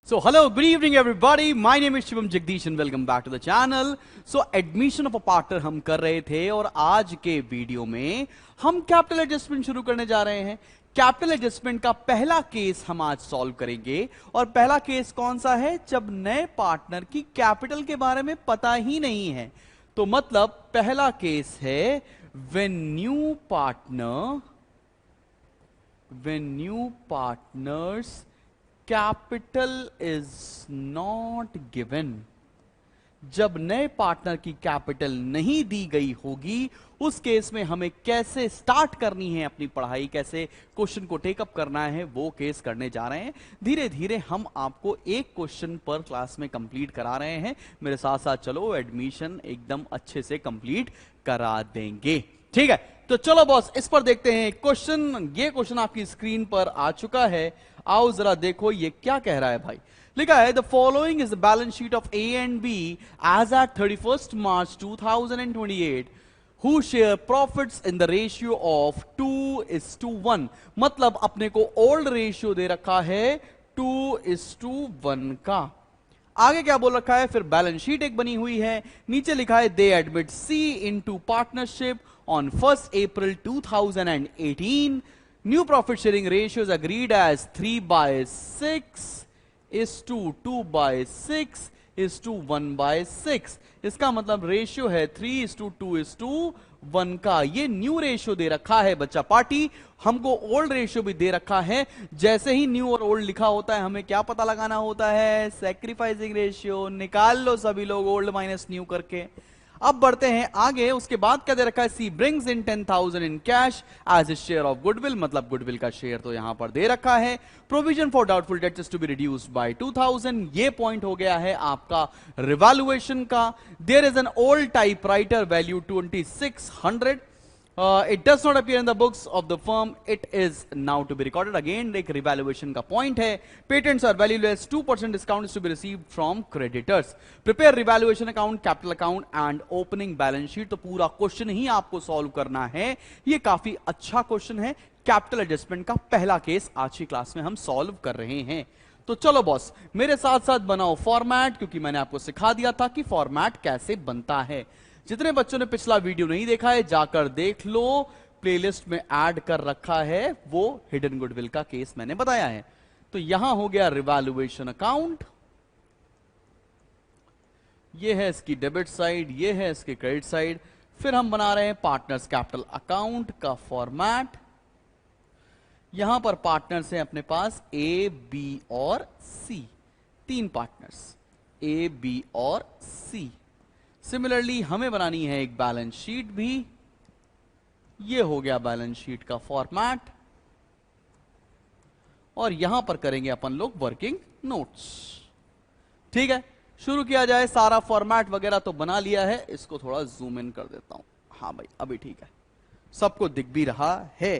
So hello, good evening everybody. My name is Shivam Jagdish and welcome back to the channel. So admission of a partner हम कर रहे थे और आज के वीडियो में हम कैपिटल एडजस्टमेंट शुरू करने जा रहे हैं. कैपिटल एडजस्टमेंट का पहला केस हम आज सॉल्व करेंगे और पहला केस कौन सा है? जब नए पार्टनर की कैपिटल के बारे में पता ही नहीं है. तो मतलब पहला केस है when new partners capital is not given. जब नए पार्टनर की कैपिटल नहीं दी गई होगी उस केस में हमें कैसे स्टार्ट करनी है अपनी पढ़ाई, कैसे क्वेश्चन को टेकअप करना है, वो केस करने जा रहे हैं. धीरे धीरे हम आपको एक क्वेश्चन पर क्लास में कंप्लीट करा रहे हैं. मेरे साथ साथ चलो, एडमिशन एकदम अच्छे से कंप्लीट करा देंगे. ठीक है, तो चलो बॉस इस पर देखते हैं क्वेश्चन. ये क्वेश्चन आपकी स्क्रीन पर आ चुका है. आओ जरा देखो ये क्या कह रहा है भाई. लिखा है the following is the balance sheet of A and B as at 31st March 2028 who share profits in the ratio of 2:1. मतलब अपने को ओल्ड रेशियो दे रखा है 2:1 का. आगे क्या बोल रखा है? फिर बैलेंस शीट एक बनी हुई है. नीचे लिखा है they admit C into partnership on 1st April 2018. New profit sharing ratio is agreed as 3/6 is to 2/6 is to 1/6. इसका मतलब रेशियो है 3:2:1 का. ये न्यू रेशियो दे रखा है बच्चा पार्टी. हमको ओल्ड रेशियो भी दे रखा है. जैसे ही न्यू और ओल्ड लिखा होता है हमें क्या पता लगाना होता है? Sacrificing ratio. निकाल लो सभी लोग ओल्ड माइनस न्यू करके. अब बढ़ते हैं आगे. उसके बाद क्या दे रखा है? She brings in 10,000 in cash as a share of goodwill. मतलब गुडविल का शेयर तो यहां पर दे रखा है. Provision for doubtful debts to be reduced by 2,000. ये पॉइंट हो गया है आपका रिवैल्यूएशन का. There is an old typewriter value 2600. It does not appear in the books of the firm. It is now to be recorded. Again, एक revaluation का point है. Patents are valueless. 2% discount is to be received from creditors. Prepare revaluation account, capital account and opening balance sheet. तो पूरा question ही आपको solve करना है. ये काफी अच्छा क्वेश्चन है. कैपिटल एडजस्टमेंट का पहला केस आज की क्लास में हम सॉल्व कर रहे हैं. तो चलो बॉस मेरे साथ साथ बनाओ फॉर्मेट, क्योंकि मैंने आपको सिखा दिया था कि फॉर्मेट कैसे बनता है. जितने बच्चों ने पिछला वीडियो नहीं देखा है जाकर देख लो. प्लेलिस्ट में ऐड कर रखा है. वो हिडन गुडविल का केस मैंने बताया है. तो यहां हो गया रिवैल्यूएशन अकाउंट. ये है इसकी डेबिट साइड, ये है इसकी क्रेडिट साइड. फिर हम बना रहे हैं पार्टनर्स कैपिटल अकाउंट का फॉर्मेट. यहां पर पार्टनर्स हैं अपने पास ए, बी और सी. तीन पार्टनर्स ए, बी और सी. सिमिलरली हमें बनानी है एक बैलेंस शीट भी. ये हो गया बैलेंस शीट का फॉर्मेट. और यहां पर करेंगे अपन लोग वर्किंग नोट्स. ठीक है, शुरू किया जाए. सारा फॉर्मेट वगैरह तो बना लिया है. इसको थोड़ा जूम इन कर देता हूं. हाँ भाई अभी ठीक है, सबको दिख भी रहा है.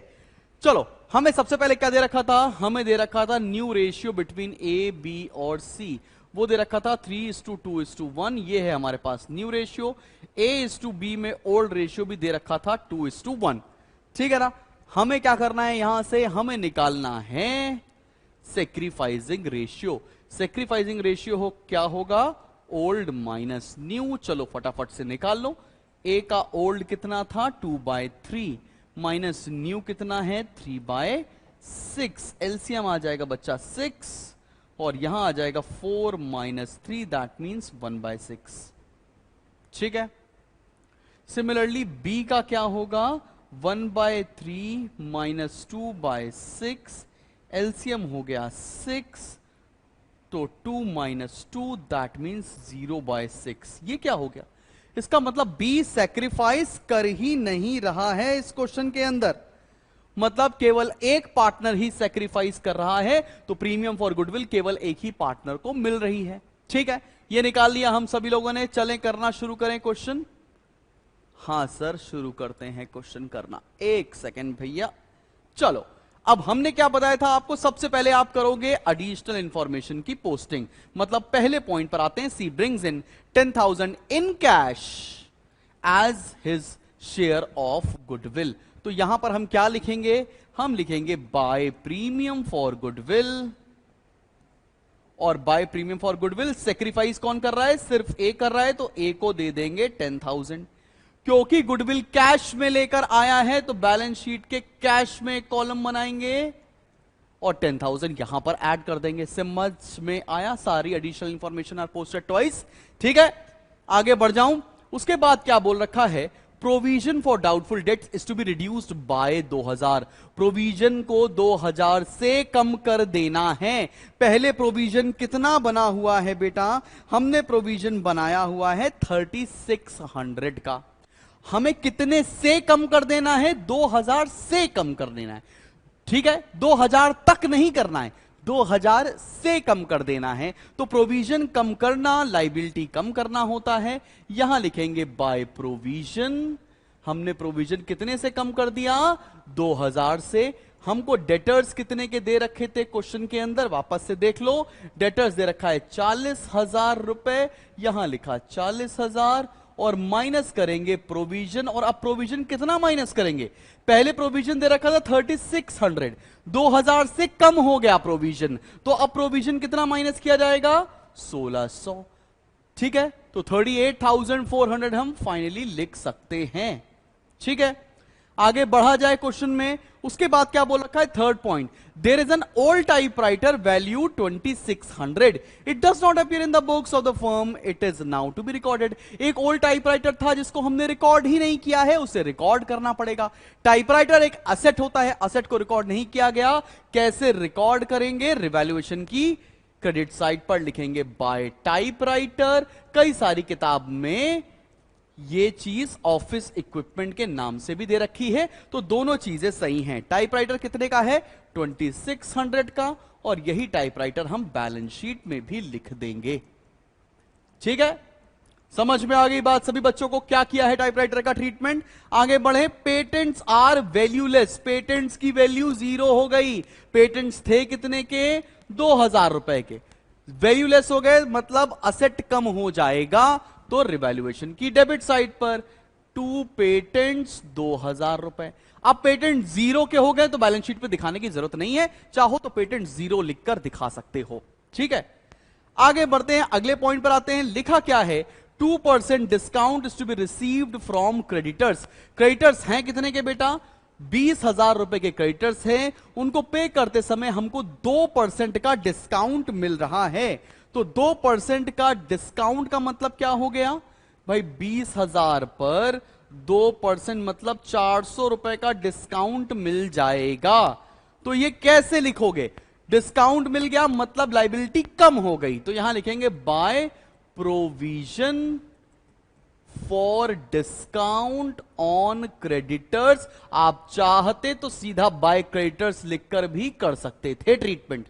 चलो, हमें सबसे पहले क्या दे रखा था? हमें दे रखा था न्यू रेशियो बिटवीन ए, बी और सी. वो दे रखा था 3:2:1. ये है हमारे पास न्यू रेशियो. A:B में ओल्ड रेशियो भी दे रखा था 2:1. ठीक है ना. हमें क्या करना है? यहां से हमें निकालना है सेक्रीफाइसिंग रेशियो. सेक्रीफाइसिंग रेशियो हो क्या होगा? Old minus new. चलो फटाफट से निकाल लो. ए का ओल्ड कितना था? 2/3 माइनस न्यू कितना है? 3/6. एलसीएम आ जाएगा बच्चा 6 और यहां आ जाएगा 4 - 3. That means 1/6. ठीक है. सिमिलरली बी का क्या होगा? 1/3 - 2/6. एलसीएम हो गया 6. तो 2 - 2 दैट मीन्स 0/6. ये क्या हो गया? इसका मतलब बी सैक्रिफाइस कर ही नहीं रहा है इस क्वेश्चन के अंदर. मतलब केवल एक पार्टनर ही सैक्रिफाइस कर रहा है. तो प्रीमियम फॉर गुडविल केवल एक ही पार्टनर को मिल रही है. ठीक है, ये निकाल लिया हम सभी लोगों ने. चलें करना शुरू करें क्वेश्चन. हां सर, शुरू करते हैं क्वेश्चन करना. एक सेकेंड भैया. चलो, अब हमने क्या बताया था आपको? सबसे पहले आप करोगे एडिशनल इंफॉर्मेशन की पोस्टिंग. मतलब पहले पॉइंट पर आते हैं. She brings in 10,000 in cash as his share of goodwill. तो यहां पर हम क्या लिखेंगे? हम लिखेंगे बाय प्रीमियम फॉर गुडविल और by premium for goodwill sacrifice कौन कर रहा है? सिर्फ ए कर रहा है, तो ए को दे देंगे 10,000। क्योंकि गुडविल कैश में लेकर आया है तो बैलेंस शीट के कैश में एक कॉलम बनाएंगे और 10,000 यहां पर ऐड कर देंगे। समझ में आया? सारी additional information are posted twice. ठीक है, आगे बढ़ जाऊं। उसके बाद क्या बोल रखा है? Provision for doubtful debts is to be reduced by 2000। Provision को 2000 से कम कर देना है। पहले प्रोविजन कितना बना हुआ है बेटा? हमने प्रोविजन बनाया हुआ है 3600 का। हमें कितने से कम कर देना है? 2000 से कम कर देना है। ठीक है, 2000 तक नहीं करना है, 2000 से कम कर देना है। तो प्रोविजन कम करना लाइबिलिटी कम करना होता है। यहां लिखेंगे बाय प्रोविजन। हमने प्रोविजन कितने से कम कर दिया? 2000 से। हमको डेटर्स कितने के दे रखे थे क्वेश्चन के अंदर? वापस से देख लो। डेटर्स दे रखा है 40,000 रुपए, यहां लिखा 40,000 और माइनस करेंगे प्रोविजन। और अब प्रोविजन कितना माइनस करेंगे? पहले प्रोविजन दे रखा था 3600, 2000 से कम हो गया प्रोविजन, तो अब प्रोविजन कितना माइनस किया जाएगा? 1600। ठीक है, तो 38,400 हम फाइनली लिख सकते हैं। ठीक है, आगे बढ़ा जाए क्वेश्चन में। उसके बाद क्या बोल रखा है? Third point, there is an old typewriter value 2600, it does not appear in the books of the firm, it is now to be recorded. एक ओल्ड टाइपराइटर था जिसको हमने रिकॉर्ड ही नहीं किया है, उसे रिकॉर्ड करना पड़ेगा। टाइपराइटर एक असेट होता है, असेट को रिकॉर्ड नहीं किया गया, कैसे रिकॉर्ड करेंगे? रिवैल्यूएशन की क्रेडिट साइड पर लिखेंगे बाय टाइपराइटर। कई सारी किताब में ये चीज ऑफिस इक्विपमेंट के नाम से भी दे रखी है, तो दोनों चीजें सही हैं। टाइपराइटर कितने का है? 2600 का, और यही टाइपराइटर हम बैलेंस शीट में भी लिख देंगे। ठीक है, समझ में आ गई बात सभी बच्चों को? क्या किया है टाइपराइटर का ट्रीटमेंट। आगे बढ़े। पेटेंट्स आर वैल्यूलेस, पेटेंट्स की वैल्यू 0 हो गई। पेटेंट्स थे कितने के? 2000 रुपए के, वैल्यूलेस हो गए, मतलब असेट कम हो जाएगा। तो रिवैल्यूएशन की डेबिट साइड पर 2 पेटेंट्स 2000 रुपए। अब पेटेंट 0 के हो गए तो बैलेंस शीट पे दिखाने की जरूरत नहीं है, चाहो तो पेटेंट 0 लिखकर दिखा सकते हो। ठीक है, आगे बढ़ते हैं, अगले पॉइंट पर आते हैं। लिखा क्या है? 2% discount is to be received from creditors. Creditors हैं कितने के बेटा? 20,000 रुपए के क्रेडिटर्स हैं, उनको पे करते समय हमको 2% का डिस्काउंट मिल रहा है। तो 2% का डिस्काउंट का मतलब क्या हो गया भाई? 20,000 पर 2% मतलब 400 रुपए का डिस्काउंट मिल जाएगा। तो ये कैसे लिखोगे? डिस्काउंट मिल गया मतलब लाइबिलिटी कम हो गई, तो यहां लिखेंगे by provision for discount on creditors. आप चाहते तो सीधा बाय क्रेडिटर्स लिखकर भी कर सकते थे ट्रीटमेंट।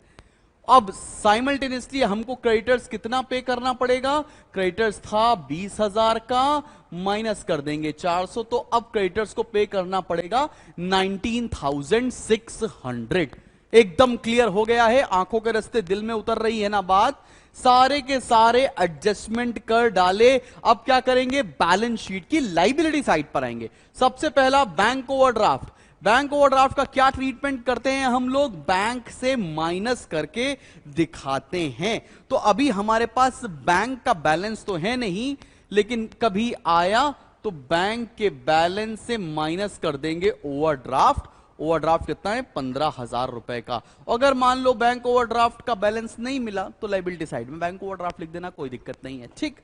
अब साइमल्टेनियसली हमको क्रेडिटर्स कितना पे करना पड़ेगा? क्रेडिटर्स था 20,000 का, माइनस कर देंगे 400, तो अब क्रेडिटर्स को पे करना पड़ेगा 19,600। एकदम क्लियर हो गया है? आंखों के रास्ते दिल में उतर रही है ना बात? सारे के सारे एडजस्टमेंट कर डाले। अब क्या करेंगे? बैलेंस शीट की लाइबिलिटी साइड पर आएंगे। सबसे पहला बैंक ओवरड्राफ्ट। बैंक ओवरड्राफ्ट का क्या ट्रीटमेंट करते हैं हम लोग? बैंक से माइनस करके दिखाते हैं। तो अभी हमारे पास बैंक का बैलेंस तो है नहीं, लेकिन कभी आया तो बैंक के बैलेंस से माइनस कर देंगे ओवरड्राफ्ट। ओवरड्राफ्ट कितना है? 15,000 रुपए का। अगर मान लो बैंक ओवरड्राफ्ट का बैलेंस नहीं मिला तो लाइबिलिटी साइड में बैंक ओवरड्राफ्ट लिख देना, कोई दिक्कत नहीं है। ठीक,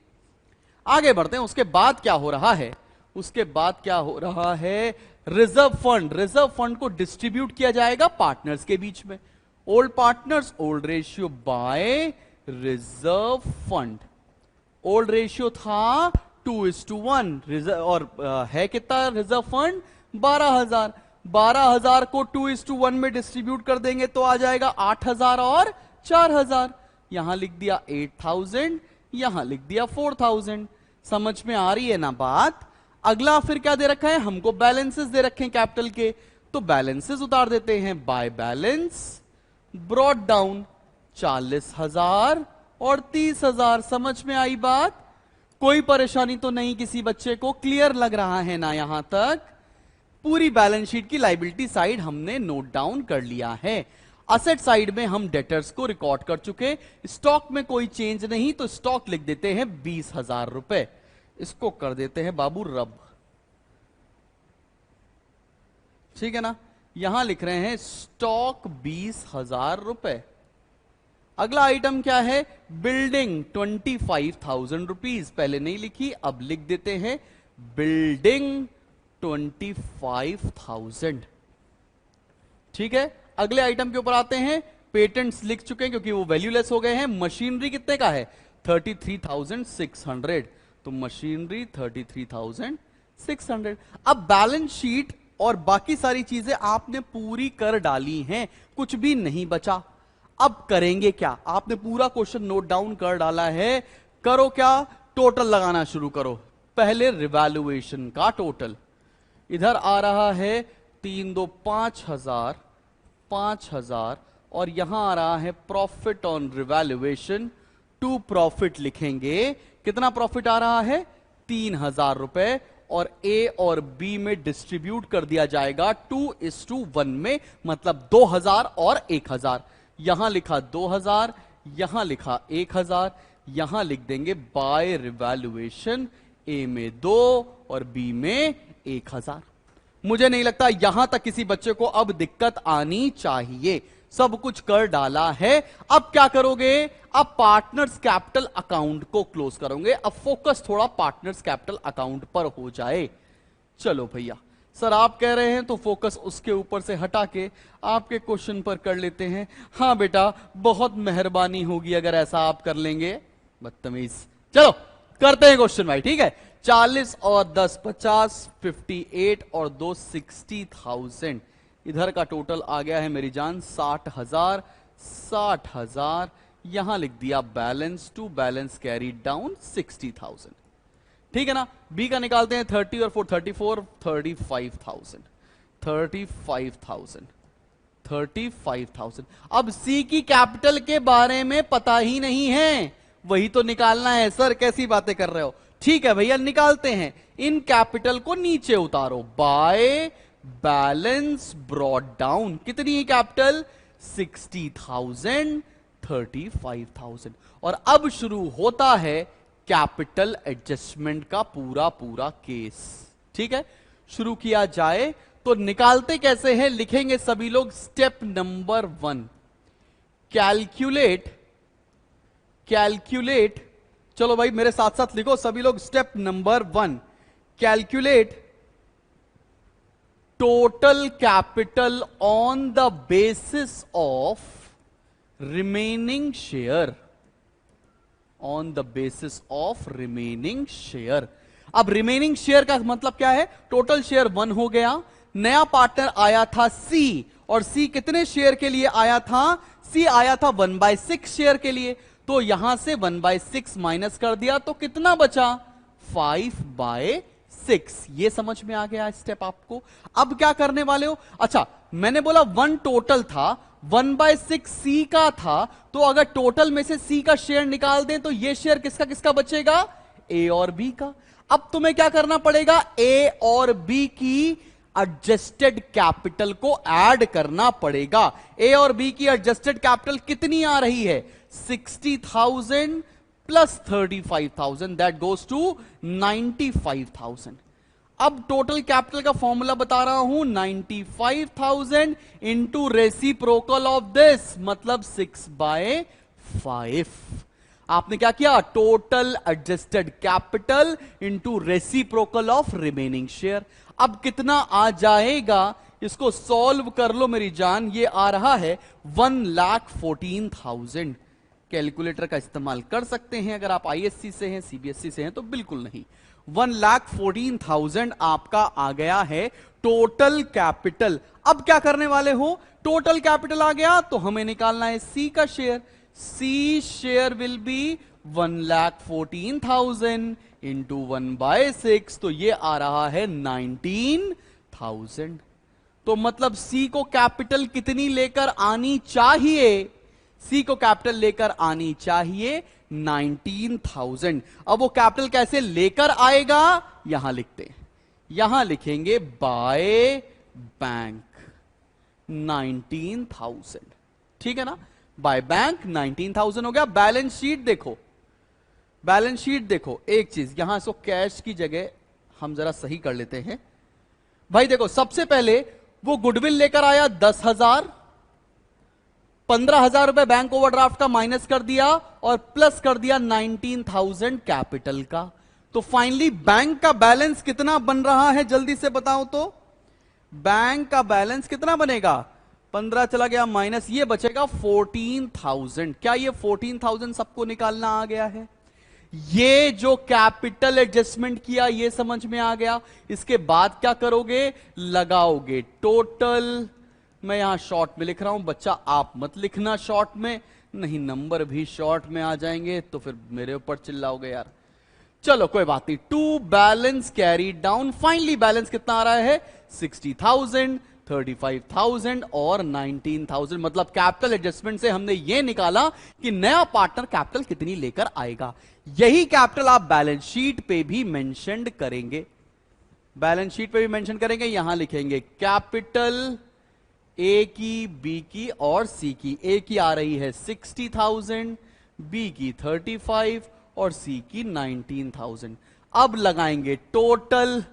आगे बढ़ते हैं। उसके बाद क्या हो रहा है? उसके बाद क्या हो रहा है? Reserve fund. रिजर्व फंड को डिस्ट्रीब्यूट किया जाएगा पार्टनर्स के बीच में। Old partners, old ratio by reserve fund. Old ratio था 2:1 और है कितना रिजर्व फंड? 12,000। 12,000 को 2:1 में डिस्ट्रीब्यूट कर देंगे तो आ जाएगा 8,000 और 4,000। यहां लिख दिया 8,000, यहां लिख दिया 4,000। समझ में आ रही है ना बात? अगला फिर क्या दे रखा है? हमको बैलेंसेस दे रखे हैं कैपिटल के, तो बैलेंसेस उतार देते हैं। बाय बैलेंस ब्रॉट डाउन 40,000 और 30,000। समझ में आई बात? कोई परेशानी तो नहीं किसी बच्चे को? क्लियर लग रहा है ना यहां तक? पूरी बैलेंस शीट की लाइबिलिटी साइड हमने नोट डाउन कर लिया है। असेट साइड में हम डेटर्स को रिकॉर्ड कर चुके, स्टॉक में कोई चेंज नहीं, तो स्टॉक लिख देते हैं 20,000 रुपए। इसको कर देते हैं बाबू रब, ठीक है ना। यहां लिख रहे हैं स्टॉक 20,000 रुपए। अगला आइटम क्या है, बिल्डिंग 25,000 रुपीज। पहले नहीं लिखी, अब लिख देते हैं बिल्डिंग 25,000, ठीक है। अगले आइटम के ऊपर आते हैं, पेटेंट्स लिख चुके हैं क्योंकि वो वैल्यूलेस हो गए हैं। मशीनरी कितने का है, 33,600, तो मशीनरी 33,600। अब बैलेंस शीट और बाकी सारी चीजें आपने पूरी कर डाली हैं, कुछ भी नहीं बचा। अब करेंगे क्या, आपने पूरा क्वेश्चन नोट डाउन कर डाला है, करो क्या, टोटल लगाना शुरू करो। पहले रिवैल्यूएशन का टोटल इधर आ रहा है 3 2 5,000, 5,000, और यहां आ रहा है profit on revaluation. To profit लिखेंगे, कितना प्रॉफिट आ रहा है, 3,000 रुपए, और ए और बी में डिस्ट्रीब्यूट कर दिया जाएगा 2:1 में, मतलब 2,000 और 1,000। यहां लिखा 2,000, यहां लिखा 1,000, यहां लिख देंगे बाय रिवैल्यूएशन, ए में 2 और बी में 1,000। मुझे नहीं लगता यहां तक किसी बच्चे को अब दिक्कत आनी चाहिए, सब कुछ कर डाला है। अब क्या करोगे, अब पार्टनर्स कैपिटल अकाउंट को क्लोज करोगे। अब फोकस थोड़ा पार्टनर्स कैपिटल अकाउंट पर हो जाए। चलो भैया, सर आप कह रहे हैं तो फोकस उसके ऊपर से हटा के आपके क्वेश्चन पर कर लेते हैं। हां बेटा, बहुत मेहरबानी होगी अगर ऐसा आप कर लेंगे। बदतमीज, चलो करते हैं क्वेश्चन भाई, ठीक है। 40 और 10 50, 58 और 2 60,000। इधर का टोटल आ गया है मेरी जान 60,000, 60,000। यहां लिख दिया balance to balance carry down 60,000, ठीक है ना। बी का निकालते हैं 30 और 4 34, 35,000, 35,000, 35,000। अब सी की कैपिटल के बारे में पता ही नहीं है, वही तो निकालना है। सर कैसी बातें कर रहे हो, ठीक है भैया निकालते हैं। इन कैपिटल को नीचे उतारो, बाय बैलेंस ब्रॉट डाउन। कितनी है कैपिटल, 60,000, 35,000। और अब शुरू होता है कैपिटल एडजस्टमेंट का पूरा पूरा केस, ठीक है। शुरू किया जाए तो निकालते कैसे हैं, लिखेंगे सभी लोग स्टेप नंबर 1, कैलकुलेट, कैलकुलेट। चलो भाई मेरे साथ साथ लिखो सभी लोग, step number 1, calculate total capital on the basis of remaining share, on the basis of remaining share. अब रिमेनिंग शेयर का मतलब क्या है, टोटल शेयर 1 हो गया, नया पार्टनर आया था सी, और सी कितने शेयर के लिए आया था, सी आया था 1/6 शेयर के लिए। तो यहां से 1/6 माइनस कर दिया तो कितना बचा, 5/6। ये समझ में आ गया स्टेप आपको। अब क्या करने वाले हो, अच्छा मैंने बोला 1 टोटल था, 1/6 सी का था, तो अगर टोटल में से सी का शेयर निकाल दें तो ये शेयर किसका किसका बचेगा, ए और बी का। अब तुम्हें क्या करना पड़ेगा, ए और बी की एडजस्टेड कैपिटल को ऐड करना पड़ेगा। ए और बी की एडजस्टेड कैपिटल कितनी आ रही है, 60,000 प्लस 35,000, दैट गोज टू 95,000। अब टोटल कैपिटल का फॉर्मूला बता रहा हूं, 95,000 इंटू रेसिप्रोकल ऑफ दिस, मतलब 6/5। आपने क्या किया, total adjusted capital into reciprocal of remaining share. अब कितना आ जाएगा, इसको सॉल्व कर लो मेरी जान। ये आ रहा है 1,14,000। कैलकुलेटर का इस्तेमाल कर सकते हैं, अगर आप आईएससी से हैं, सीबीएसई से हैं तो बिल्कुल नहीं। 1,14,000 आपका आ गया है टोटल कैपिटल। अब क्या करने वाले हो, टोटल कैपिटल आ गया तो हमें निकालना है सी का शेयर। C share will be 1,14,000 into 1/6, तो ये आ रहा है 19,000। तो मतलब सी को कैपिटल कितनी लेकर आनी चाहिए, सी को कैपिटल लेकर आनी चाहिए 19,000। अब वो कैपिटल कैसे लेकर आएगा, यहां लिखते हैं, यहां लिखेंगे बाय बैंक 19,000। ठीक है ना। बाय बैंक 19,000 हो गया। बैलेंस शीट देखो, बैलेंस शीट देखो, एक चीज यहां इसको कैश की जगह हम जरा सही कर लेते हैं भाई। देखो सबसे पहले वो गुडविल लेकर आया 10,000, 15,000 रुपए बैंक ओवरड्राफ्ट का माइनस कर दिया और प्लस कर दिया 19,000 कैपिटल का। तो फाइनली बैंक का बैलेंस कितना बन रहा है, जल्दी से बताओ तो। बैंक का बैलेंस कितना बनेगा, 15 चला गया माइनस, ये बचेगा 14,000। क्या ये 14,000 सबको निकालना आ गया है? ये जो कैपिटल एडजस्टमेंट किया ये समझ में आ गया। इसके बाद क्या करोगे, लगाओगे टोटल। मैं यहां शॉर्ट में लिख रहा हूं, बच्चा आप मत लिखना शॉर्ट में, नहीं नंबर भी शॉर्ट में आ जाएंगे तो फिर मेरे ऊपर चिल्लाओगे यार। चलो कोई बात नहीं। To balance carry down, finally balance कितना आ रहा है, 60,000, 35,000 और 19,000। मतलब कैपिटल एडजस्टमेंट से हमने यह निकाला कि नया पार्टनर कैपिटल कितनी लेकर आएगा। यही कैपिटल आप बैलेंस शीट पे भी मेंशन करेंगे, बैलेंस शीट पे भी मेंशन करेंगे। यहां लिखेंगे कैपिटल ए की, बी की और सी की। ए की आ रही है 60,000, बी की 35 और सी की 19,000। अब लगाएंगे टोटल,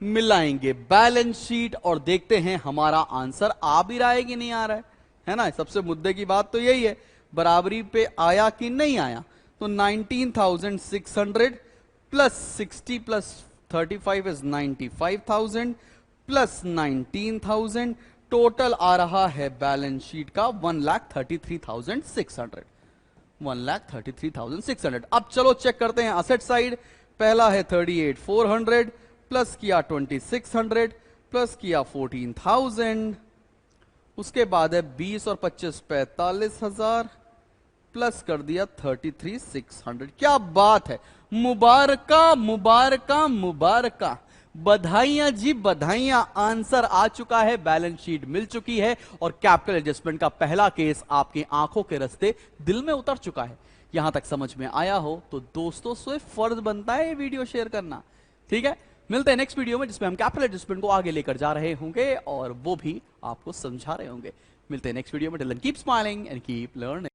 मिलाएंगे बैलेंस शीट और देखते हैं हमारा आंसर आ भी रहा है कि नहीं आ रहा है ना। सबसे मुद्दे की बात तो यही है, बराबरी पे आया कि नहीं आया। तो 19,600 plus 60 plus 35 is 95,000 plus 19,000, total आ रहा है बैलेंस शीट का 1,33,600। 1,33,600। अब चलो चेक करते हैं असेट साइड। पहला है 38,400 प्लस किया 2,600 प्लस किया 14,000, उसके बाद है 20 और 25 45,000 प्लस कर दिया 33,600। क्या बात है, मुबारका मुबारका मुबारका, बधाइयां जी बधाइयां। आंसर आ चुका है, बैलेंस शीट मिल चुकी है और कैपिटल एडजस्टमेंट का पहला केस आपकी आंखों के रास्ते दिल में उतर चुका है। यहां तक समझ में आया हो तो दोस्तों से फर्ज बनता है ये वीडियो शेयर करना, ठीक है। मिलते हैं नेक्स्ट वीडियो में जिसमें हम कैपिटल एडजस्टमेंट को आगे लेकर जा रहे होंगे और वो भी आपको समझा रहे होंगे। मिलते हैं नेक्स्ट वीडियो में। Till then keep smiling and keep learning.